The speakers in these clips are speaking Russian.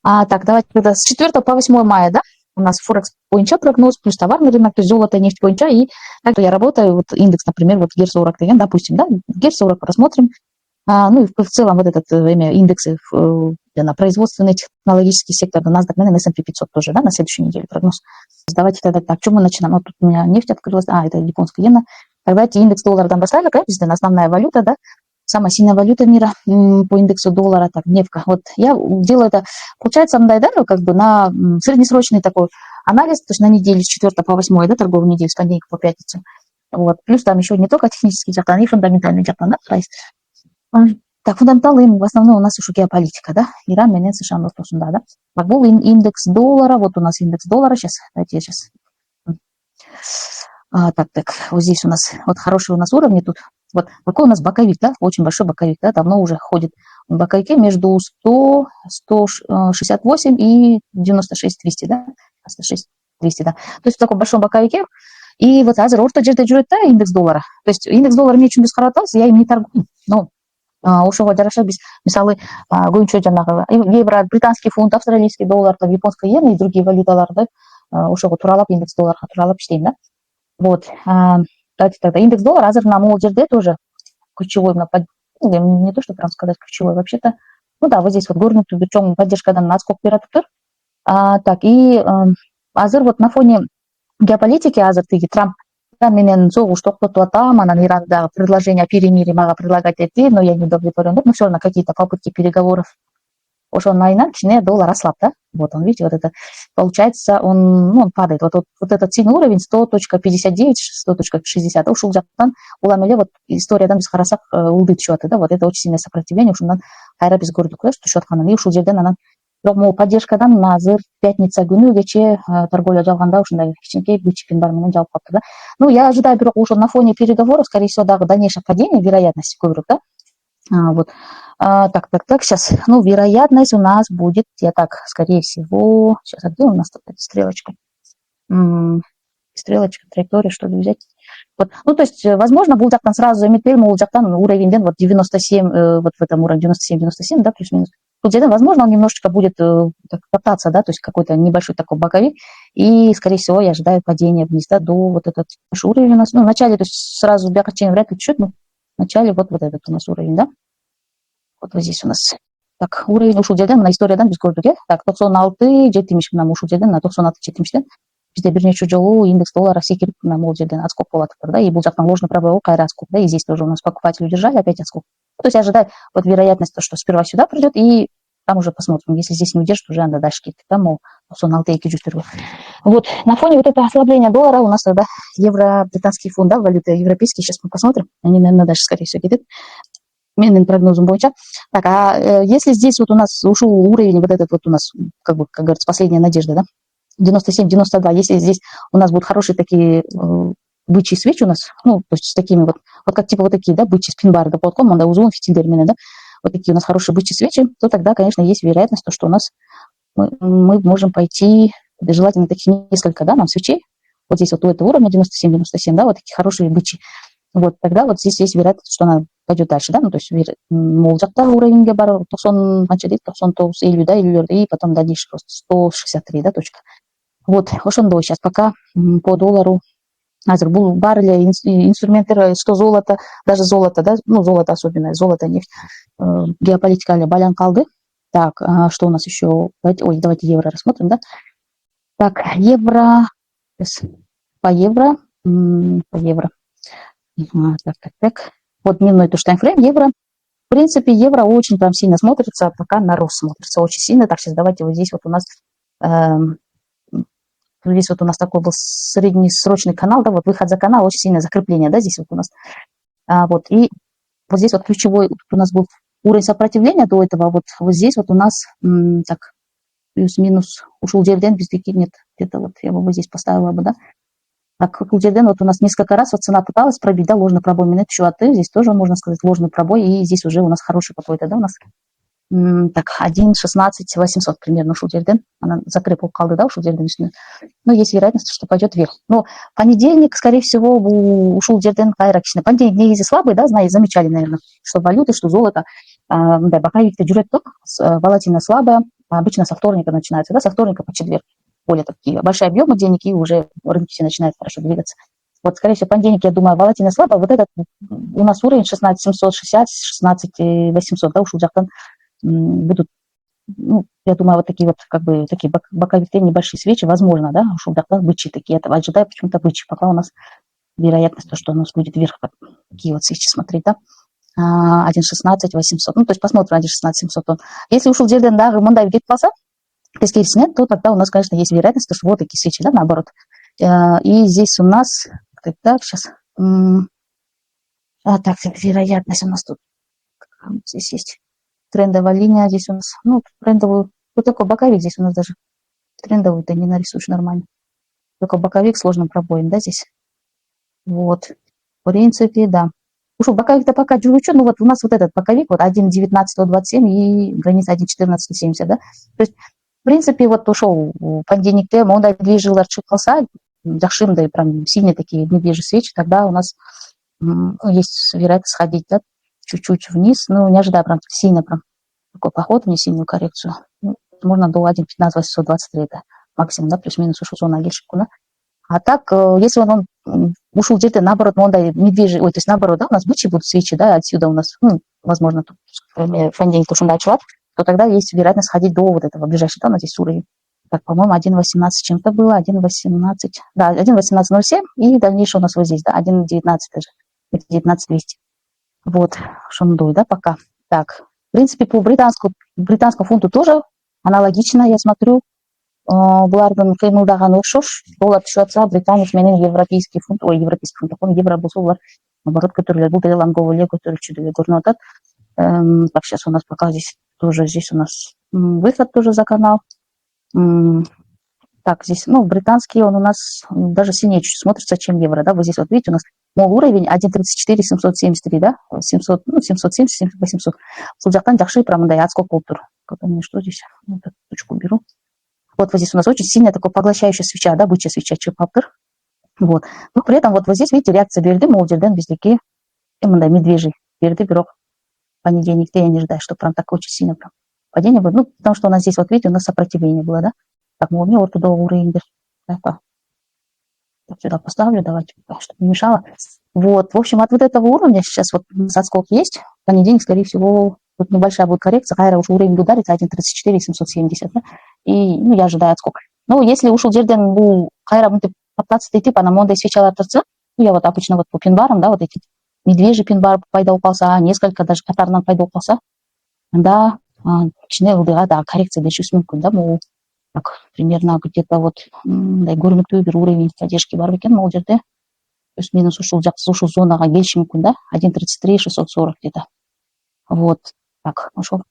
Так, давайте тогда с 4 по 8 мая, да? У нас Форекс бойынша прогноз, плюс товарный рынок, то есть золото, нефть бойынша. И также я работаю, вот индекс, например, вот ГЕР-40, допустим, да, ГЕР-40 просмотрим. Ну и в целом вот этот индексы на производственный, технологический сектор, да, NASDAQ, наверное, S&P 500 тоже, да, на следующей неделе прогноз. Давайте тогда так, что мы начинаем? Вот тут у меня нефть открылась, это японская иена. Давайте индекс доллара там поставили, конечно, основная валюта, да, самая сильная валюта мира по индексу доллара, так, нефть. Вот я делаю это, получается, да, как бы на среднесрочный такой анализ, то есть на неделю с 4 по 8, да, торговую неделю с понедельника по пятницу. Вот. Плюс там еще не только технический жақтан, и фундаментальный жақтан, да, то есть так, фундаменталы в основном у нас уж геополитика, да, Иран, менен США, да. Так, был индекс доллара, вот у нас индекс доллара, сейчас, давайте я сейчас. Так, вот здесь у нас, вот хорошие у нас уровни тут. Вот какой у нас боковик, да, очень большой боковик, да, давно уже ходит в боковике между 100, 168 и 96, 200, да, 96, 200, да. То есть в таком большом боковике. И вот азыр орта жерде жүрөт да индекс доллара. То есть индекс доллара эмне үчүн биз карап атабыз, я им не торгуем, но ошого жараша биз мисалы көбүнчө жанагы евро, британский фунт, австралийский доллар, японская иена и другие валюталарды ошого туралап индекс долларга туралап иштейм да. Вот. Давайте тогда индекс доллара азыр на мол жерде тоже ключевой, не то, что прям сказать ключевой, вообще-то, ну да, вот здесь вот көрүнүктүү бир чоң поддержкадан отскок берип атыптыр. Так, и азыр вот на фоне геополитики азыр тиги Трамп менен согуш токтотуп атам, анан Ирандагы предложение о перемирии мага предлагать этти, но я не удовлетворен, но все равно какие-то попытки переговоров. Ошонун айынан кичине доллар ослаб, да? Вот он, видите, вот это, получается, он падает. Вот этот сильный уровень 100.59, 100.60, ушул жактан улам эле вот историядан биз карасак ылдый түшүп атат, да, вот это очень сильное сопротивление, ушундан кайра биз көрдүк, да, түшүп атканын, и ушул жерден анан бирок могу поддержкадан азыр пятница күнү кечээ торговля жалганда ушундай кичинекей бычкин бар менен жабып калыптыр, да. Ну, я ожидаю, бирок ошо на фоне переговоров, скорее всего, дагы дальнейшее падение, вероятность көбүрөөк, да. Вот. Так, сейчас, ну, вероятность у нас будет, я так, скорее всего, сейчас, где у нас тут эта стрелочка? Стрелочка, траектория, что ли, взять? Вот, ну, то есть, возможно, бул жактан сразу заметил, мол, жактан уровень, вот 97, вот в этом уровне 97, да, плюс-минус. Тут где-то, возможно, он немножечко будет кататься, да, то есть какой-то небольшой такой боковик, и, скорее всего, я ожидаю падения вниз, да, до вот этот уровень у нас, ну, в начале, то есть, сразу бякачень вряд ли чуть, но в начале вот этот у нас уровень, да. Вот здесь у нас. Так, уровень ушул жерден, мына историядан биз көрдүк, так, 96-70 мына ушул жерден, 96-70ден бизде бир нече жолу индекс доллара секирип мына могул жерден отскок болуп атыптыр, да, и бул жактан ложный пробой кайра отскок, да, и здесь тоже у нас покупатели удержали, опять отскок. То есть ожидать вот вероятность, то, что сперва сюда придет, и там уже посмотрим, если здесь не удержит, уже надо дальше кетти, да, мол, 96-200. Вот, на фоне вот этого ослабления доллара у нас тогда евро, британский фунт, да, валюты европейские, сейчас мы посмотрим, они, наверное, дальше, скорее всего, кетет. Менин прогнозом бойынша. Так, если здесь вот у нас ушел уровень, вот этот вот у нас, как говорится, последняя надежда, да, 97-92, если здесь у нас будут хорошие такие бычьи свечи у нас, ну, то есть с такими вот как типа вот такие, да, бычьи спинбары, да, подком, да, узон, фитиндермины, да, вот такие у нас хорошие бычьи свечи, то тогда, конечно, есть вероятность, то, что у нас мы можем пойти, желательно таких несколько, да, нам свечей, вот здесь вот у этого уровня 97-97, да, вот такие хорошие бычьи. Вот тогда вот здесь есть вероятность, что она пойдет дальше, да, ну, то есть мол жакта уровеньге бар 90 канча дейт, 99 50, да, и потом дальнейший рост 163, да, точка. Вот ошондой сейчас пока по доллару азыр бул бар эле инструменттер, что золото, даже золото, да, ну, золото особенно, золото, нефть, геополитика эле байланып калды. Так, что у нас еще? Давайте евро рассмотрим, да. Так, евро, по евро. Так. Вот дневной тоже таймфрейм евро. В принципе, евро очень прям сильно смотрится, пока на рост смотрится очень сильно. Так, сейчас давайте вот здесь вот у нас такой был среднесрочный канал, да, вот выход за канал, очень сильное закрепление, да, здесь вот у нас. Вот, и вот здесь вот ключевой у нас был уровень сопротивления до этого, вот здесь вот у нас, так, плюс-минус ушел жерден, биздики нет, где-то вот я бы вот здесь поставила бы, да. Так, Кулдерден вот у нас несколько раз вот цена пыталась пробить, да, ложный пробой менет чуаты, здесь тоже можно сказать ложный пробой, и здесь уже у нас хороший какой-то, да, у нас, так, 1.16 800 примерно Шулдерден, она закрепила калды, да, Шулдерден, но есть вероятность, что пойдет вверх. Но понедельник, скорее всего, у Шулдерден кайракичный. Понедельник негизи слабый, да, знаете, замечали, наверное, что валюты, что золото, да, боковик-то джурет ток, волатильно слабая, обычно со вторника начинается, да, со вторника по четверг. Более такие большие объемы денег, и уже рынки все начинают хорошо двигаться. Вот, скорее всего, понедельник, я думаю, волатильность слабо. Вот этот у нас уровень 16760, 16800, да, уж у жақтан будут, ну, я думаю, вот такие вот, как бы, такие боковые небольшие свечи, возможно, да, уж у жақтан бычьи такие. Это ожидаю почему-то бычьи, пока у нас вероятность, то, что у нас будет вверх, такие вот свечи смотреть, да. 1.16 800, ну, то есть посмотрим 1.16 700. Если ушел жерден дағы мындай кетіп қалса, тескерісінен, то тогда у нас, конечно, есть вероятность, что вот такие свечи, да, наоборот. И здесь у нас, так, сейчас, так, вероятность у нас тут, здесь есть трендовая линия, здесь у нас, ну, трендовую, вот такой боковик здесь у нас даже, трендовую-то не нарисуешь нормально, только боковик сложным пробоем, да, здесь, вот, в принципе, да. Уж боковик-то пока чуть-чуть, ну, вот у нас вот этот боковик, вот 1.19 127 и граница 1.14 170, да, то есть, в принципе, вот ушел понедельникте, ондай движелар шығып қалса, жақсы мындай прям сильные такие медвежьи свечи, тогда у нас есть вероятность сходить, да, чуть-чуть вниз, ну, не ожидая прям сильно прям такой поход, не сильную коррекцию. Ну, можно до 1.15 823, это максимум, да, плюс-минус ушел зона гельшику, да. А так, если он ушел где-то, наоборот, он, да, медвежий, ой, то есть наоборот, да, у нас бычьи будут свечи, да, отсюда у нас, ну, возможно, тут понедельник ушел дальше, то тогда есть вероятность сходить до вот этого ближайшего, да, у нас здесь уровень. Так, по-моему, 1.18 чем-то было, 1.18, да, 1.1807, и дальнейшее у нас вот здесь, да, 1.19 даже, 1.19 200. Вот, шундуй, да, пока. Так, в принципе, по британскому фунту тоже аналогично, я смотрю. Бұлардың қимылдағаны ұқсас, доллар түсіп жатса, британец менен европейский фунт, ой, европейский фунт, евро болса, олар наоборот көтеріледі. Бұл лонговый көтерілші деп көрініп жатады. Так, сейчас у нас пока здесь тоже, здесь у нас выход тоже за канал. Так, здесь, ну, британский, он у нас даже сильнее чуть смотрится, чем евро, да, вот здесь вот видите, у нас новый уровень 1.34 773, да, 700, ну, 770 800. Сол жақтан жақсы прям отскок болып тұр. Мне что здесь, вот эту точку беру. Вот здесь у нас очень сильная такая поглощающая свеча, да, бычья свеча, чипаптер. Вот. Но при этом вот здесь, видите, реакция берды, мол, жерден бездеки, именно медвежий берды, бирок. Понедельник-то я не ожидаю, что прям так очень сильно прям падение будет. Ну, потому что у нас здесь, вот видите, у нас сопротивление было, да. Так, мол, мне вот туда уровень. Так, сюда поставлю, давайте, чтобы не мешало. Вот, в общем, от вот этого уровня сейчас вот отскок есть. В понедельник, скорее всего, тут небольшая будет коррекция. Хайра уже уровень ударится 1.34 770, да? И, ну, я ожидаю отскок. Ну, если ушел жерден был Хайра, по 15 типа, на мондай свечала торца, ну, я вот обычно вот по пинбарам, да, вот эти медвежий пинбар пайда упался, несколько даже катарнан пайда упался, да, да, коррекция дешевле мүмкін, да, мол, так, примерно где-то вот, көрінікті бір уровень поддержки бар екен, ол жерде, плюс-минус ушел зонаға келші мүмкін, да, 1.33 640 где-то. Вот, так, ушел.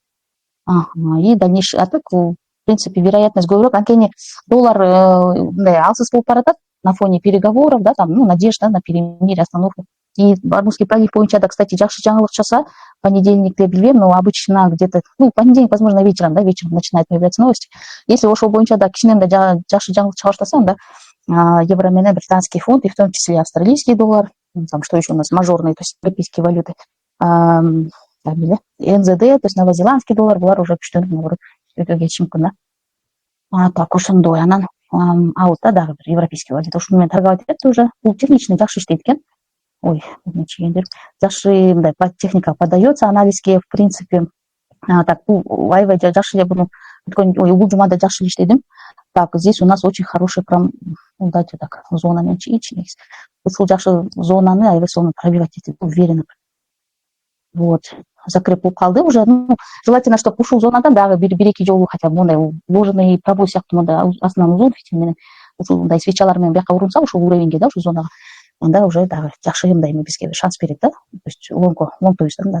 И дальнейший, а так, в принципе, вероятность көбірек, анткени доллар алсыз болып баратат на фоне переговоров, да, там, ну, надежда на перемирие, остановку. И Бармузский пролив бойынша да, кстати, жақсы жаңалық жаса, понедельникте білмеймін, но обычно где-то, ну, понедельник, возможно, вечером, да, вечером начинает появляться новости. Если ошол бойынша да, кишинен да жақсы жаңалық шығарсаң, да, евро менен британский фунт, и в том числе австралийский доллар, там, что еще у нас, мажорные, то есть европейские валюты, НЗД, то есть новозеландский доллар, бұлар уже күштеніп, наоборот, кетиши мүмкін, да. Так, ошондой, анан, аутта дагы бир европейский валюта, ушуну менен торговать этет уже, бул техничный жақсы иштейт экен. Ой, жақсы мындай техника подается анализге, в принципе. Так, айвай жақсы я буду, ой, бул жумада жақсы иштедим. Так, здесь у нас очень хороший прям, дайте так, зона менчи, ушул жақсы зонаны, айвай соны пробивать этим, уверенно. Вот, закреп болып қалды уже, ну, желательно, чтобы ушул зонадан дагы бир-эки жолу хотя бы мындай вложенный пробой сыяктуу мындай астынан узун менен ушул мындай свечалар менен бияка урунса ушул уровеньге, да, ушул зонага, анда уже дагы жакшы мындай бизге шанс берет, да, то есть лонгтойсун да.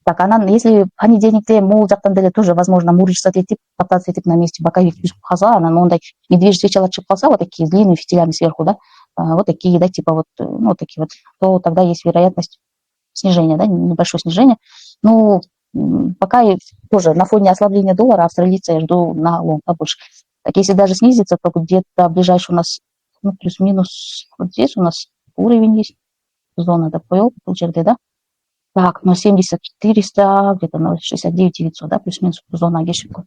Так, анан если понедельникте могул жактан деле тоже возможно мурыжсат этип, топтаться этип на месте, боковик түзүп калса, анан мондай медвежий свечалар чыгып калса, вот такие длинные фитилями сверху, да, вот такие, да, типа вот, ну, вот такие вот, то тогда есть вероятность снижение, да, небольшое снижение. Ну, пока тоже на фоне ослабления доллара австралийцы я жду на лонг побольше. Так, если даже снизится, то где-то ближайший у нас, ну, плюс-минус, вот здесь у нас уровень есть, зона ДПЛ, получается, да? Так, 0,70 400, где-то 0,69 900, да, плюс-минус зона агешек.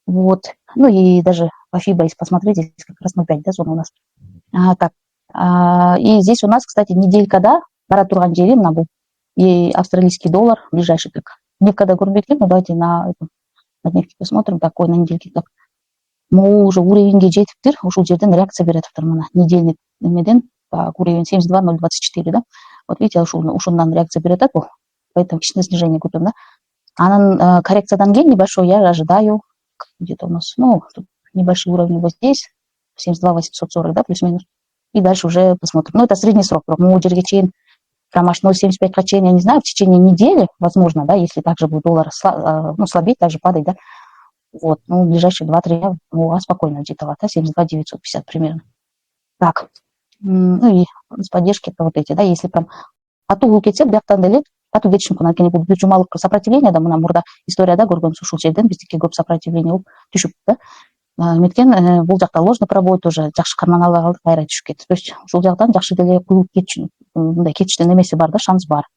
Вот. Ну и даже по FIBA, если посмотреть, здесь как раз 0,5, да, зона у нас. Так. И здесь у нас, кстати, неделька, да, бара турган жери мына бул. И австралийский доллар ближайший так. Некогда көрінбейтін, ну давайте на дневке посмотрим, такой на недельке так. Мы уже уровеньге жетиптир, ушул жерден реакция беретиптир мына недельный немеден, так, уровень 72,024, да. Вот видите, ушундан реакция берет, поэтому кичине снижение купим, да. Анан коррекциядан кейін небольшой я ожидаю, где-то у нас, ну, тут небольшие уровни вот здесь, 72,840, да, плюс-минус. И дальше уже посмотрим. Ну, это средний срок. Мы жерге чейин, прям аж 0,75 чейин, я не знаю, в течение недели, возможно, да, если также будет доллар слабеть, также падать, да. Вот, ну, в ближайшие 2-3 дня спокойно где-то, да, 72,950 примерно. Так, ну и с поддержки это вот эти, да, если прям ату кетсе, бияктан деле, ату кетишим күн анткени бул жумалык сопротивление, да, мына мурда история, да, көргөнбүз ушул жерден биздики көп сопротивление болуп түшүп, да. Эметкен бул жакта ложный пробой тоже жакшы карман ала калдык, кайра түшүп кетти. То есть ушул жактан жакшы деле куюп кетишин, мындай кетиштин немеси бар да, шанс бар.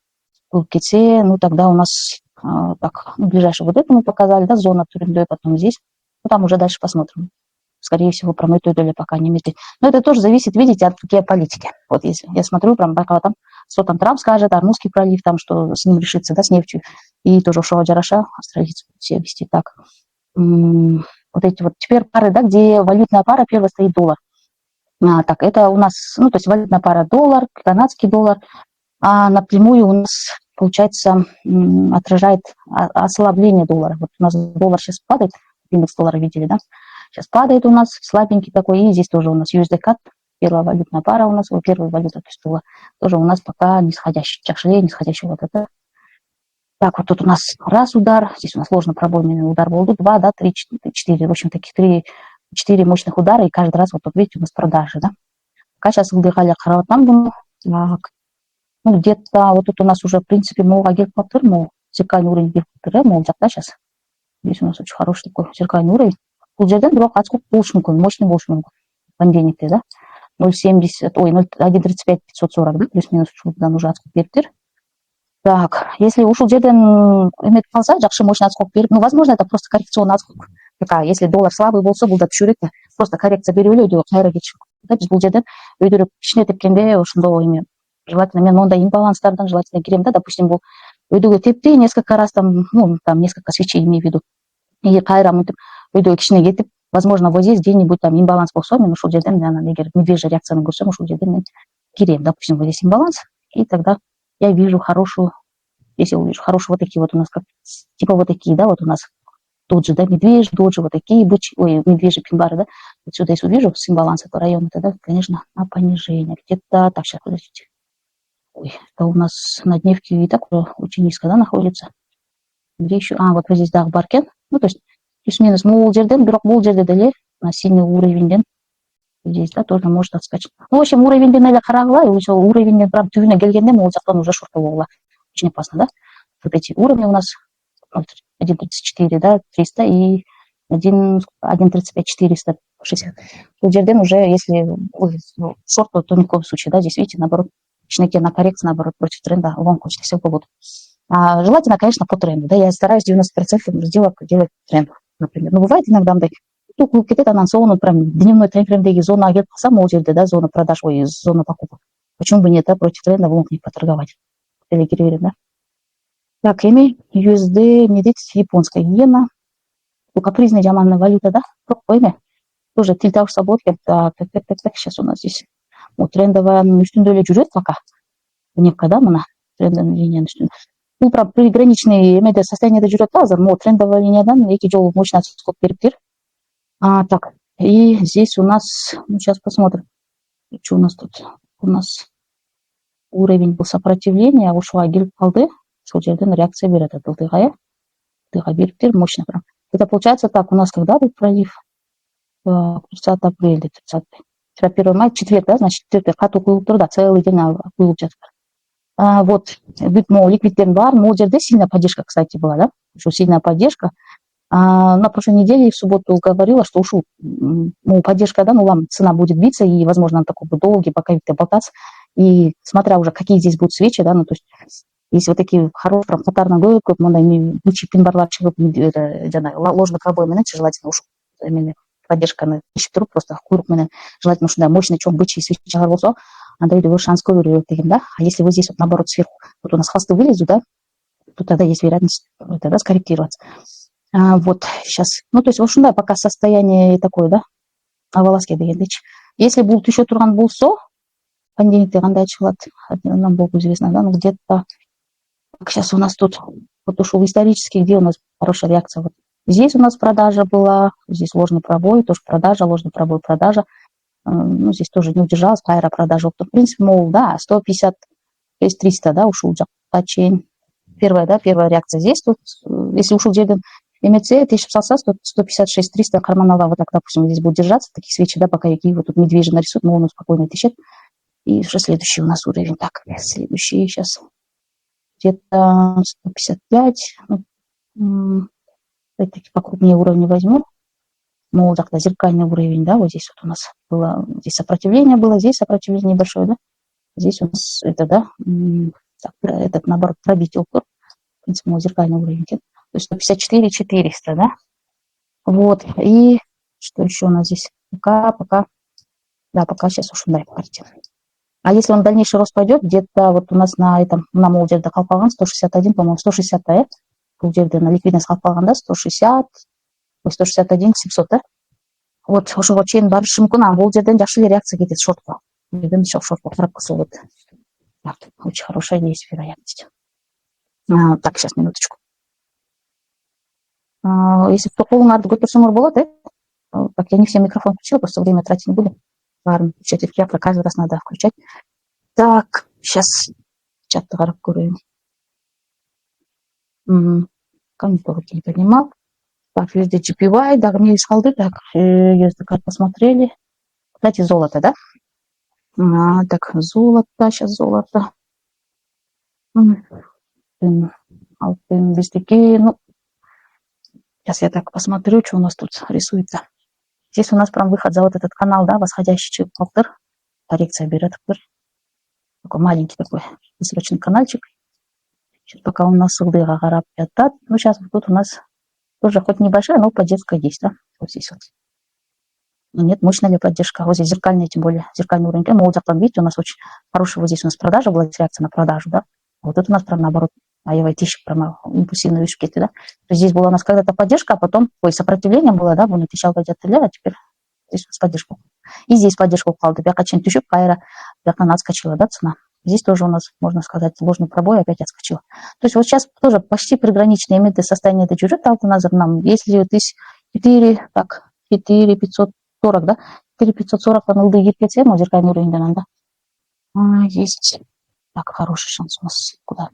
Куюп кетсе, ну тогда у нас так, ну, ближайший вот это мы показали, да, зона түрүндө, потом здесь, ну там уже дальше посмотрим. Скорее всего, прометуют пока не метит. Но это тоже зависит, видите, от геополитики. Вот если я смотрю, прям пока там, что там Трамп скажет, Армузский пролив, там, что с ним решится, да, с нефтью, и тоже ушел Джараша, австралийцы все вести так. Вот эти вот теперь пары, да, где валютная пара, первая стоит доллар. Так, это у нас, ну, то есть валютная пара доллар, канадский доллар, а напрямую у нас, получается, отражает ослабление доллара. Вот у нас доллар сейчас падает, индекс доллара видели, да? Сейчас падает у нас, слабенький такой, и здесь тоже у нас USD-CAD, первая валютная пара у нас, первая валюта, то есть была, тоже у нас пока нисходящий, чакшилей, нисходящий вот это. Так, вот тут у нас раз удар, здесь у нас ложно-пробойный удар был, 2, да, 3, 4, в общем, таких 3-4 мощных удара, и каждый раз, вот тут видите, у нас продажи, да. Пока сейчас выдыхали хараватам, так, ну, где-то вот тут у нас уже, в принципе, мол, агилпатыр, мол, зеркальный уровень агилпатыр, мол, да, сейчас. Здесь у нас очень хороший такой зеркальный уровень. Бул жерден бирок ачкык болушу мүмкүн, мощный болушу мүмкүн. Понедельникте, да. 0,70, ой, 1,35 540, да, плюс-минус ушулдан уже ачкык бериптир. Так, если ушул жерден эметип калса, жакшы мощный ачкык берип, ну, возможно, это просто коррекционный ачкык. Если доллар слабый болсо, бул да түшүрөт да, просто коррекция берип эле өйдө кайра кетиши мүмкүн. Да, биз бул жерден өйдөрүп кичине тепкенде ошондо эме, желательно мен мондай имбаланстардан желательно кирем, да, допустим, бул өйдөгө тепти несколько раз, там, ну, там несколько свечей, имею в виду. И кайра мынтип өйдөгө кичине кетип, возможно, вот здесь где-нибудь там имбаланс болсо, мен ушул жерден, эгер медвежья реакцияны көрсөм, ушул жерден мен кирем, допустим, вот здесь имбаланс, и тогда я вижу хорошую, если я увижу хорошую, вот такие вот у нас, как, типа вот такие, да, вот у нас доджи, да, медвежь, доджи, вот такие, медвежьи пин-бары, да, отсюда если увижу с имбаланса этого района, тогда, конечно, на понижение, где-то, так, сейчас, подождите, ой, это у нас на дневке и так очень низко, да, находится, где еще, вот здесь, да, баркен, ну, то есть, плюс-минус бул жерден, бирок бул жерде деле на синий уровеньден здесь, да, тоже может отскочить. Ну, в общем, уровеньден эле карагыла, и ошол уровеньден прям түбүнө келгенде могул жактан уже шорт болгула. Очень опасно, да? Вот эти уровни у нас 1,34, да, 300 и 1,35, 460. Бул жерден уже, если шорт, то ни в коем случае, да, здесь, видите, наоборот, кичинекей на коррекции, наоборот, против тренда, лонг очень все болот. Желательно, конечно, по тренду, да, я стараюсь 90% сделок делать тренд. Например, ну, бывает иногда, куюп кетет, анан сону прям дневной таймфреймдеги зона келип калса, могул жерде, да, зона продаж, зона покупок. Почему бы нет, да, против тренда в лонг не поторговать? Делегируем, да. Так, эми USD, эмне дейт, японская иена. Бул капризный жаманный валюта, да, эме тоже тил табышса болот экен. Так, сейчас у нас здесь трендовый үстүндө эле жүрөт пока. Дневка, да, мына трендовый линиянын үстүндө. Бул приграничный эмеде состояниеде жүрөт да азыр, могу трендовый линиядан эки жолу мощный отскок бериптир. Так, и здесь у нас, ну, сейчас посмотрим, что у нас тут. У нас уровень был сопротивления, ушуга келип калды, ушул жерден реакция берет, дылдыга бериптир, мощно прям. Это получается так, у нас когда был пролив? 30 апреля, 1 мая, четверг, да, значит, четверг, катуу куюлуп тур, да, целый день куюлуп жатыр. Вот, ликвидден бар, могул жерде сильная поддержка, кстати, была, да, ушу сильная поддержка. На прошлой неделе в субботу говорила, что ушу, поддержка, да, ну, цена будет биться, и, возможно, она такой будет долгий, боковитый болтаться, и смотря уже, какие здесь будут свечи, да, ну, то есть Если вот такие хорошие, прям қатарынан көп, мындай бычий пин-барлар шығып, жаңағы ложный пробой менен желательно уж именно поддержканы ишип туруп, просто куйрук менен желательно ушундай мощный чоң бычий свечалар болсо, анда үйдөгө шанс көбүрөөк деген да. А если вот здесь вот наоборот сверху, вот у нас хвосты вылезут, да, то тогда есть вероятность это, да, скорректироваться. Вот сейчас, ну то есть ушундай пока состояние такое, да, волоске дегендечи. Если булт еще турган болсо, понедельникте кандай чыгат, нам Богу известно, да, ну где-то сейчас у нас тут вот ушел исторический, где у нас хорошая реакция. Вот здесь у нас продажа была, здесь ложный пробой, тоже продажа, ложный пробой, продажа. Ну, здесь тоже не удержалась, пайра продажа. В принципе, мол, да, 150-300, да, ушел Джакпачень. Первая, да, первая реакция здесь. Тут, если ушел Джейден МЦ, 156-300 карманова, вот так, допустим, здесь будет держаться, такие свечи, да, пока какие вот тут медвежий нарисуют, но он спокойно тычет. И уже следующий у нас уровень. Так, следующий сейчас где-то 155. Ну, опять-таки покрупнее уровни возьму. Ну, тогда зеркальный уровень, да, вот здесь вот у нас было, здесь сопротивление было, здесь сопротивление небольшое, да. Здесь у нас это, да, так, этот, наоборот, пробить опор. В принципе, мой зеркальный уровень. То есть 154-400, да. Вот, и что еще у нас здесь? Пока, да, пока сейчас уж ударим картину. А если он в дальнейший рост пойдет, где-то вот у нас на этом, на молдерде қалпаған 161, по-моему, 160, да, бұл жерде на ликвидность қалпағанда 160, 161, 700, да. Вот, ошого чейин барышы мүмкүн, а бул жерден жакшы эле реакция кетет шортко. Жерден шортко карап калса болот. Так, очень хорошая есть вероятность. Так, сейчас, минуточку. Если колуңарды көтөрсөңөр болот, так, я не все микрофон включила, просто время тратить не буду. Ладно, включать про каждый раз надо включать. Так, сейчас чатты карап көрөйүн. Контор не понимал. Так, везде GPY, да, мне калды, так, если как посмотрели. Кстати, золото, да? Так, золото, сейчас золото. Алтын, без такие, ну, сейчас я так посмотрю, что у нас тут рисуется. Здесь у нас прям выход за вот этот канал, да, восходящий чип-фактор. Коррекция берет. Такой маленький такой бессрочный каналчик. Сейчас пока у нас улдыга гарап пятат. Ну, сейчас тут у нас тоже хоть небольшая, но поддержка есть, да? Вот здесь вот. Но нет, мощная ли поддержка? Вот здесь зеркальная, тем более зеркальный уровень. Видите, у нас очень хорошая вот здесь у нас продажа была, реакция на продажу, да? Вот тут у нас прям наоборот, аевая тысяча, прям импульсивные вышки, да? То есть здесь была у нас когда-то поддержка, а потом, ой, сопротивление было, да, было тысяча где-то, а теперь здесь у нас поддержка. И здесь поддержка упала, бяка чем тысячу, пайра, бяка отскочила, да, цена. Здесь тоже у нас, можно сказать, ложный пробой, опять отскочил. То есть вот сейчас тоже почти приграничные методы состояния этой джуры, нам, если вот из 4, так, 4540, да, 4540 панелды ЕПЦ, но зеркальный уровень, да, есть, так, хороший шанс у нас, куда?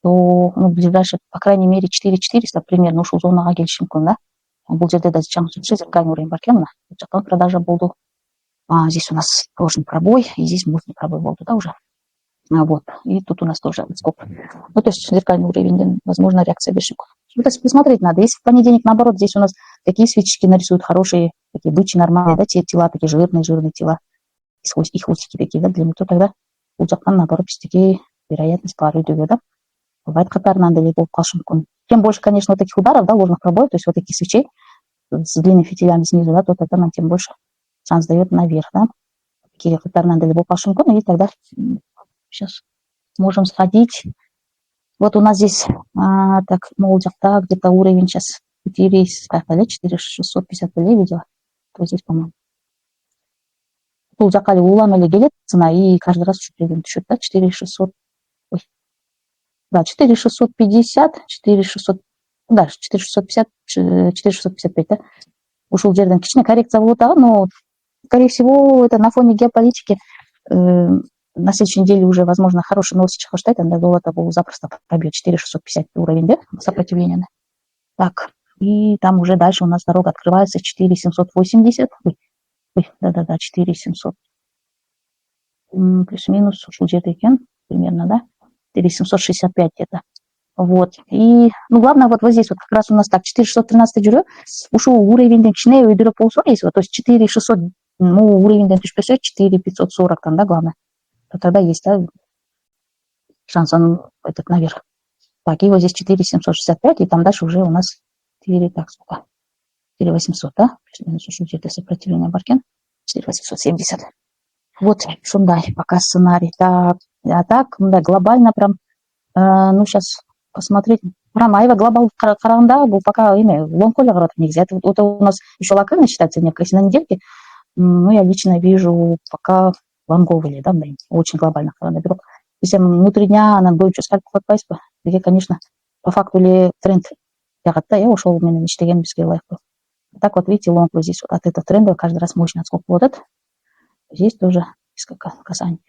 То, ну, ближайшее, по крайней мере, 4400 примерно ушел зонаға келиши мүмкүн, да. Бұл жерде де зеркальный уровень бар екен, мына продажа болды. Здесь у нас ложный пробой, и здесь мощный пробой болды, да, уже. Вот, и тут у нас тоже сколько. Ну, то есть зеркальный уровень, возможно, реакция бешенков. Ну, то есть посмотреть надо. Если в понедельник, наоборот, здесь у нас такие свечки нарисуют хорошие, такие бычьи, нормальные, да, те тела, такие жирные тела, и хвостики такие, да, длинные, то тогда у жақтан, наоборот, такие вероятность пары идет, да. Бывает қатарынан да болып қалышы мүмкін. Чем больше, конечно, вот таких ударов, да, ложных пробоев, то есть вот таких свечей с длинными фитилями снизу, да, то тогда нам тем больше шанс дает наверх, да. Такие қатарынан да болып қалышы мүмкін, и тогда сейчас можем сходить. Вот у нас здесь, так, молдjakта где-то уровень сейчас 4650 видела. То здесь, по-моему. Бұл жаққа улам эле келет цена, и каждый раз чуть-чуть düşет, да, 4600. Ой. Да, 4650, 4600, да, 4650, 4655, да. Ушел жерден кичине коррекция болот, но, скорее всего, это на фоне геополитики. На следующей неделе уже, возможно, хорошие новости чехоштайт, тогда золото был запросто пробьет 4650 уровень, да, сопротивления. Так, и там уже дальше у нас дорога открывается 4780. Да, 4700. Плюс-минус, ушел где-то примерно, да, 4765 где-то. Вот, и, ну, главное, вот здесь вот как раз у нас так, 4613 жүрі, ушел уровень, кичине өйдіріп болса, есть вот, то есть 4600, ну, уровень 4540, там, да, главное. То тогда есть, да, шанс он этот наверх. Так, и вот здесь 4765, и там дальше уже у нас 4, так, сколько? 4800, да? Плюс-минус чуть-чуть это сопротивление баркен. 4870. Вот, шундай, пока сценарий. Так, а так, да, глобально прям, ну, сейчас посмотреть. Прям айва глобал каранда был пока имя лонколя город нельзя. Это у нас еще локально считается некая, если на недельке. Ну, я лично вижу пока лонговые, да, очень глобально каранда беру. Если внутри дня она будет что скальп хватать, где, конечно, по факту ли тренд. Я ушел у меня мечты, я не бескай лайф. Так вот, видите, лонг вот здесь вот от этого тренда каждый раз мощно отскок вот этот. Здесь тоже несколько касаний.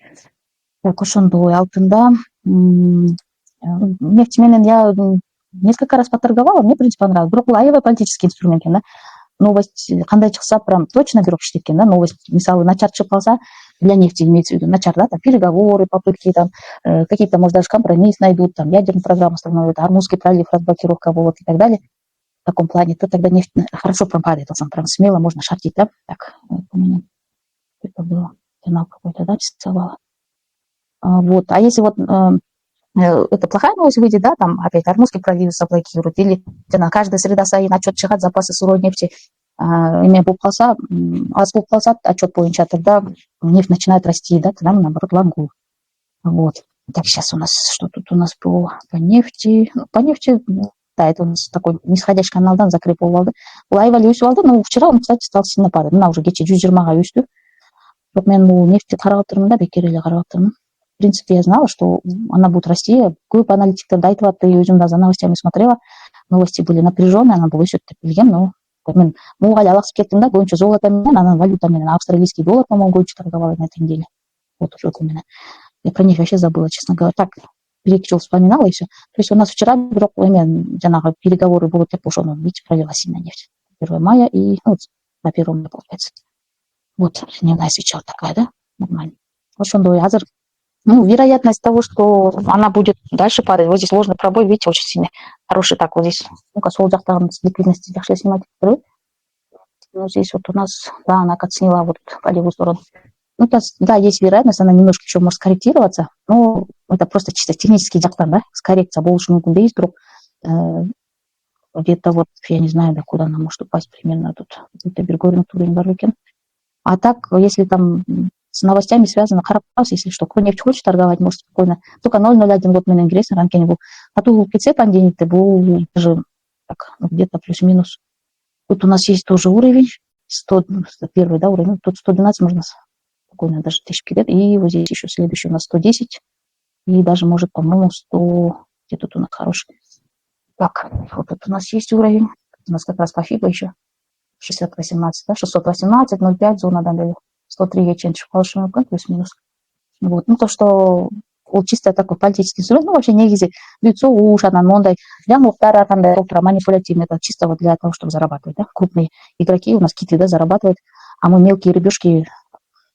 Так, ошондой алтында нефть менен я несколько раз поторговала, мне, в принципе, понравилось. Бирок бул аябай политический инструмент экен да. Новость кандай чыкса прям точно бирок иштейт экен да. Новость, мисалы, начар чыгып калса, для нефти имеется в виду, начар, да, там переговоры, попытки, там, какие-то, может, даже компромисс найдут, там, ядерную программу становят, Армузский пролив, разблокировка вот и так далее. В таком плане, то тогда нефть хорошо прям падает, прям смело можно шортить, да. Так, помню, это было, канал какой-то, да, рисовала. Вот, а если вот это плохая новость выйдет, да, там опять Армузский пролив заблокируют, или каждая среда сайын отчет шығады, запасы сырой нефти, эме болып қалса, аз болып қалса, отчет бойынша, тогда нефть начинает расти, да, тогда наоборот лонгу. Вот. Так, сейчас у нас, что тут у нас по нефти? Ну, по нефти, да, это у нас такой нисходящий каналдан закреп болып алды. Бұл айвали өсіп алды, но вчера он, кстати, стал сильно падать. Мына уже кече 120-ға өсті. Вот мен бұл нефтті қарап отырмын да, бекер эле қарап отырмын. В принципе, я знала, что она будет расти. Көп аналитиктер айтып, и өзім за новостями смотрела. Новости были напряженные, она была еще білген, но мен муғали алақсып кеттім да, көбінше золотамен, ана валютамен, австралийский доллар, по-моему, көбінше торговала на этой неделе. Вот уже у меня. Я про них вообще забыла, честно говоря. Так, перечил, вспоминала и все. То есть у нас вчера бирок жаңағы переговоры будут, деп ошо, видите, пролила сильно нефть. 1 мая и ну, на 1 мая, получается. Вот, дневная свеча вот такая, да? Нормально. Ошондой азыр. Ну, вероятность того, что она будет дальше падать. Вот здесь ложный пробой, видите, очень сильный. Хороший так вот здесь. Ну-ка, сол жақтан с ликвидности жақсы снимать. Ну, здесь вот у нас, да, она отсняла вот по левую сторону. Ну, да, есть вероятность, она немножко еще может скорректироваться, но это просто чисто технический жақтан, да, с коррекцией болушу мүмкін дейіз, вдруг где-то вот, я не знаю, до куда она может упасть примерно тут. Это бергоринг турин бар екен. А так, если там с новостями связано, харапас, если что, кто нефть хочет торговать, может спокойно. Только 0,01 год мен ингресс на ранке не был. А тут в КЦ пандемии был даже так, где-то плюс-минус. Тут у нас есть тоже уровень, 101, да, уровень. Тут 112 можно спокойно даже тысячки лет. И вот здесь еще следующий у нас 110. И даже может, по-моему, 100. Где тут у нас хороший? Так, вот тут у нас есть уровень. У нас как раз по ФИБА еще. 618, да, 618, 0,5, зона, да, 103 яченчик, плюс-минус. Вот, ну, то, что ол чисто такой политический инструмент, ну, вообще негизи, лицо ушанан, мондай, для мухтара, там, да, манипулятивный, это чисто вот для того, чтобы зарабатывать, да, крупные игроки, у нас киты, да, зарабатывают, а мы мелкие рыбешки,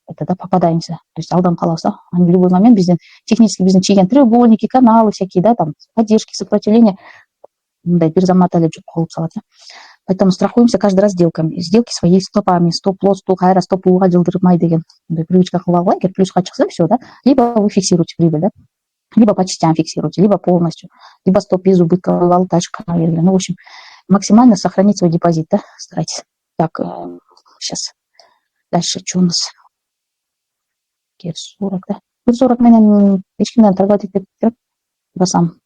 это, да, попадаемся, то есть алдан халаса, они в любой момент, бизнес, технически бизнес, чиген, треугольники, каналы всякие, да, там, поддержки, сопротивления, да, перезамотали, что-то. Поэтому страхуемся каждый раз сделками. Сделки своей стопами. Стоп-лосс, хайра, стоп-уға жылдырмай деген. Привычка қылуға, егер плюсқа шықса, все, да. Либо вы фиксируете прибыль, да. Либо по частям фиксируете, либо полностью. Либо стоп без убытка, валтачка, наверное. Ну, в общем, максимально сохранить свой депозит, да. Старайтесь. Так, сейчас. Дальше, что у нас? Гер 40, да. Гер 40 менен ешкімден торговать етпеп керек. Басам.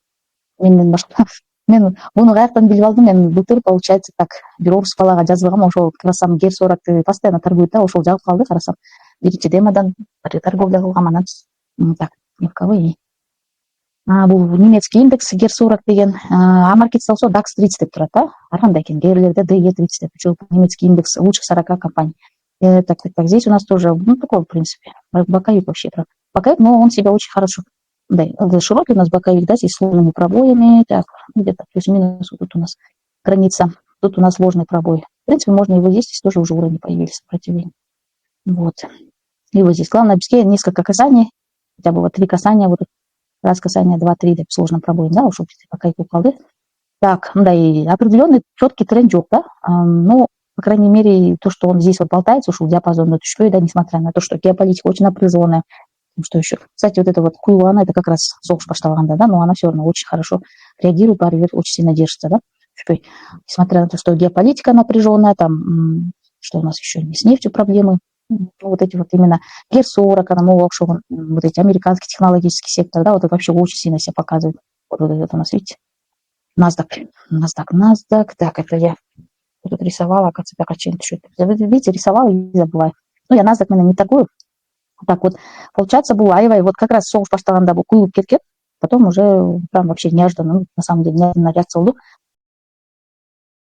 Менен башка. Мен буну каяктан билип алдым, мен былтыр, получается, так, бир орус балага жазылгам, ошол карасам Гер 40 постоянно торгует, да, ошол жагып калды, карасам. Биринчи демадан торговля кылгам, анан так, мелковый. Бул немецкий индекс Гер 40 деген, Амаркетс болсо DAX 30 деп турат, да. Ар кандай экен, Герлерде DE 30 деп, немецкий индекс лучших 40 компаний. Так, здесь у нас тоже, ну, такой, в принципе, боковик вообще, боковик, но он себя очень хорошо. Да, широкий у нас боковик, да, здесь сложными пробоями, так, где-то плюс-минус, вот тут у нас граница, тут у нас ложный пробой. В принципе, можно его здесь тоже уже уровни появились, сопротивление. Вот. И вот здесь, главное, без несколько касаний, хотя бы вот 3 касания, вот раз касание, 2-3, да, сложным пробоем, да, ушел пока и упал. Так, да, и определенный четкий тренд, да, но, по крайней мере, то, что он здесь вот болтается, ушел в диапазон, да, несмотря на то, что геополитика очень напряженная, Что еще? Кстати, вот это вот Куюана, это как раз соғыс башталғанда, да, но она все равно очень хорошо реагирует, очень сильно держится, да. Несмотря на то, что геополитика напряженная, там, что у нас еще не с нефтью проблемы, вот эти вот именно Герсора, Канамова, вот эти американский технологический сектор, да, вот это вообще очень сильно себя показывает. Вот это у нас, видите, NASDAQ, так, это я тут рисовала, оказывается, видите, рисовала и забываю. Ну, я NASDAQ, наверное, не торгую. Так вот, получается, Булаева, и вот как раз соғыс башталғанда бұл құйылып кеткен, потом уже прям вообще неожиданно, ну, на самом деле, неожиданно реакция болды.